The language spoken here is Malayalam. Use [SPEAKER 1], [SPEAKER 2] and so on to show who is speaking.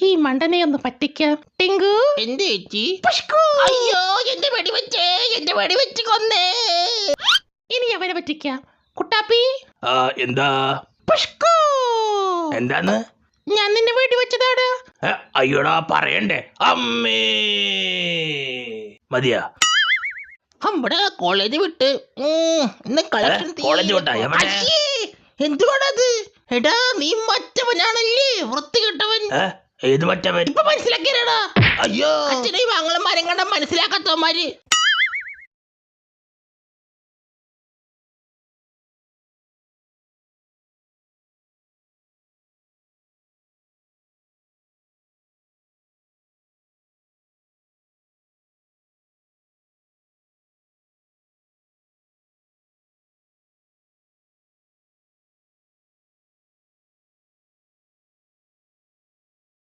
[SPEAKER 1] ഈ മണ്ടനെ ഒന്ന് പറ്റിക്കാം. ടിങ്കു
[SPEAKER 2] എന്ത് ചേച്ചി?
[SPEAKER 1] പുഷ്കു.
[SPEAKER 2] അയ്യോ എന്റെ വെടിവെച്ച് കൊന്നേ.
[SPEAKER 1] ഇനി അവനെ പറ്റിക്കാം. കുട്ടാപ്പി.
[SPEAKER 3] എന്താ
[SPEAKER 1] പുഷ്കു.
[SPEAKER 3] എന്താണ്?
[SPEAKER 1] ഞാൻ നിന്നെ വെടിവെച്ചതാണ്.
[SPEAKER 3] അയ്യോടാ പറയണ്ടേ. അമ്മേ മതിയാ.
[SPEAKER 2] നമ്മുടെ കോളേജ് വിട്ട് ഇന്ന് കളക്ഷൻ
[SPEAKER 3] കോളേജ് വിട്ടാ? എവിടെ?
[SPEAKER 2] എന്തുകൊണ്ടത്? എടാ നീ മറ്റവനാണല്ലേ, വൃത്തികെട്ടവൻ.
[SPEAKER 3] ഏത് മറ്റവൻ?
[SPEAKER 2] ഇപ്പൊ മനസ്സിലാക്കിയടാ.
[SPEAKER 3] അയ്യോ
[SPEAKER 2] അച്ഛനെ വാങ്ങലന്മാരെ കണ്ട മനസ്സിലാക്കാത്തവന്മാര്.